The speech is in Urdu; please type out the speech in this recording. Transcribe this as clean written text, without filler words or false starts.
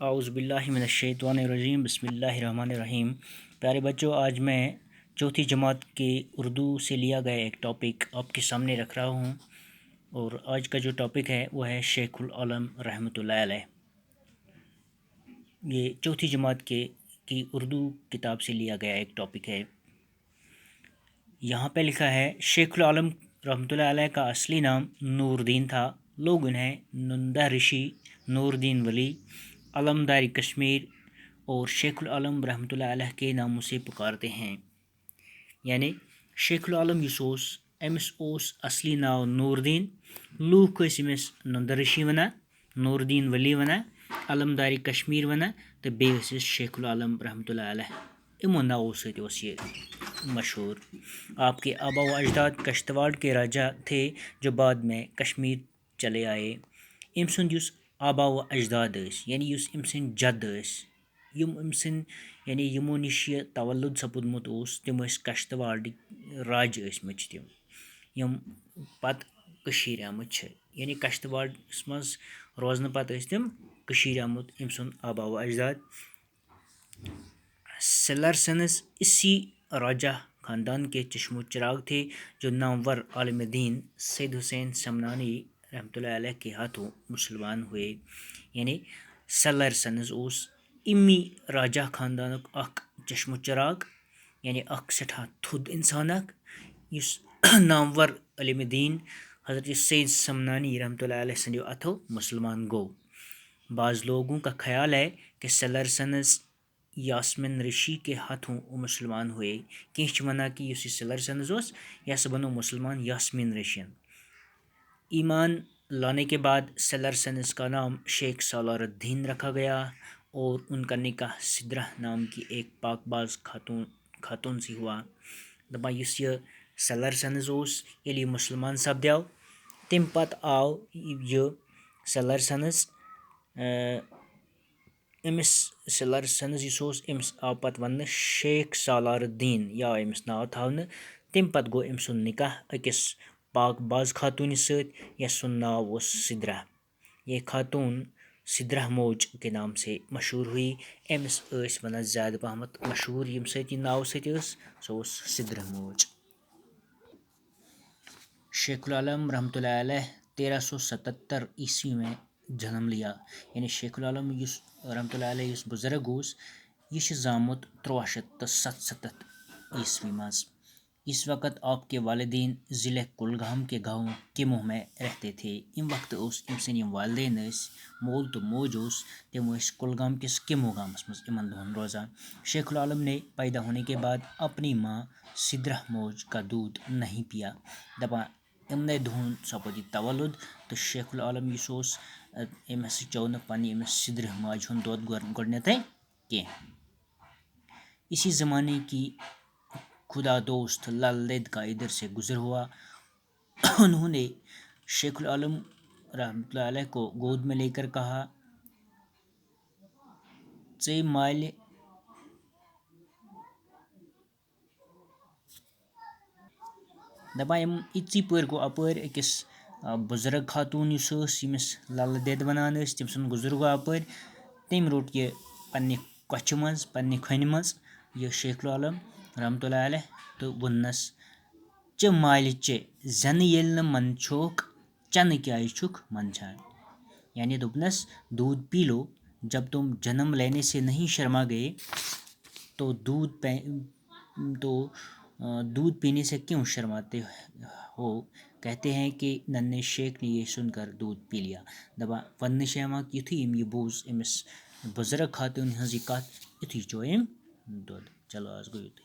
اعوذ باللہ من الشیطان الرجیم بسم اللہ الرحمن الرحیم۔ پیارے بچوں، آج میں چوتھی جماعت کے اردو سے لیا گیا ایک ٹاپک آپ کے سامنے رکھ رہا ہوں، اور آج کا جو ٹاپک ہے وہ ہے شیخ العالم رحمۃ اللہ علیہ۔ یہ چوتھی جماعت کی اردو کتاب سے لیا گیا ایک ٹاپک ہے۔ یہاں پہ لکھا ہے شیخ العالم رحمۃ اللہ علیہ کا اصلی نام نور الدین تھا۔ لوگ انہیں نندہ رشی، نور الدین ولی، علمداری کشمیر اور شیخ العالم رحمۃ اللہ علیہ کے ناموں سے پکارتے ہیں۔ یعنی شیخ العالم امس اصلی ناو نور الدین، لوک امس نندہ رشی ونان، نور الدین ولی ونان، علمداری کشمیر ونان، تو بیس شیخ العالم رحمۃ اللہ علیہ۔ امو ناو ست یہ مشہور۔ آپ کے آبا و اجداد کشتواڑ کے راجا تھے جو بعد میں کشمیر چلے آئے۔ ام سند آبا و اجداد یعنی ام سند جد ام سند یعنی یمو نش یہ تولد سپودمت تم کشتواڑ راج تم یم پتہ کشیر آمت، یعنی کشتواڑس مز روزن پتہ تم کشیر آمت ام سند آبا و اجداد۔ سلر سنس اسی راجہ خاندان کے چشم و چراغ تھے جو نامور عالم دین سید حسین سمنانی رحمۃ اللہ علیہ کے ہاتھوں مسلمان ہوئے۔ یعنی سلر سنز امی راجہ خاندان اخ چشم و چراغ، یعنی اخ سٹھا تھود انسان اس نامور علم دین حضرت سید سمنانی رحمۃ اللہ علیہ سندیو اتھو مسلمان گو۔ بعض لوگوں کا خیال ہے کہ سلر سنز یاسمین رشی کے ہاتھوں مسلمان ہوئے۔ کینچ ونا کہ یہ سلر سنز یہ بنو مسلمان یاسمین رشین۔ ایمان لانے کے بعد سلر سنز کا نام شیخ سالار الدین رکھا گیا اور ان کا نکاح سدرہ نام کی ایک پاک باز خاتون سے ہوا۔ دپان اس یہ سلر سنز یلی مسلمان سپدیو تم پتہ آو یہ سلر سنز امس سلر سنز امس آو پتہ ون شیخ سالار الدین یا امس ناو تھاونہ۔ تم پتہ گو ام سند نکاح اکس پاک باز خاتون ست یس سند ناو سدرہ۔ یہ خاتون سدرہ موج کے نام سے مشہور ہوئی۔ امس ونان زیادہ پہمت مشہور یم ست ناو ست سو سدرہ موج۔ شیخ العالم رحمۃ اللہ علیہ 1377 عیسوی میں جنم لیا۔ یعنی شیخ العالم رحمۃ اللہ علیہ بزرگ یہ زامت 1377 عیسوی مز۔ اس وقت آپ کے والدین ضلع کلگام کے گاؤں کموہ میں رہتے تھے۔ ام وقت ام سن والدین مول تو موج تم کلگام کس کموہ گامس مز امن دہن روزان۔ شیخ العالم نے پیدا ہونے کے بعد اپنی ماں سدرہ موج کا دودھ نہیں پیا۔ دپان امنے دہن سپود یہ تولد تو شیخ العالم ام چو پنہ امس سدرہ ماج ہند دود گۄڈنیتھے کی۔ اسی زمانے کی خدا دوست لل دید کا ادھر سے گزر ہوا۔ انہوں نے شیخ العالم رحمۃ اللہ علیہ کو گود میں لے کر کہا، ژے مالہ دپان اتی پور گو اپر اکس بزرگ خاتون یمس لل دید ونان تم سند گزر گو اپر۔ تم روٹ یہ پنہ کچھ مز پنہ کھنہ مز یہ شیخ العالم رحمۃ اللہ علیہ تو ووننس، چہ مالہ چہ زنہ ییل نہ منچوک چنہ کیازِ چھک منچان۔ یعنی دوپنس دودھ پی لو، جب تم جنم لینے سے نہیں شرما گئے تو دودھ پینے سے کیوں شرماتے ہو۔ کہتے ہیں کہ ننھے شیخ نے یہ سن کر دودھ پی لیا۔ دپان ون یتھی یہ بوز امس بزرگ خاتون ہز کت یتھی چو دود۔ چلو آز گو یتھی۔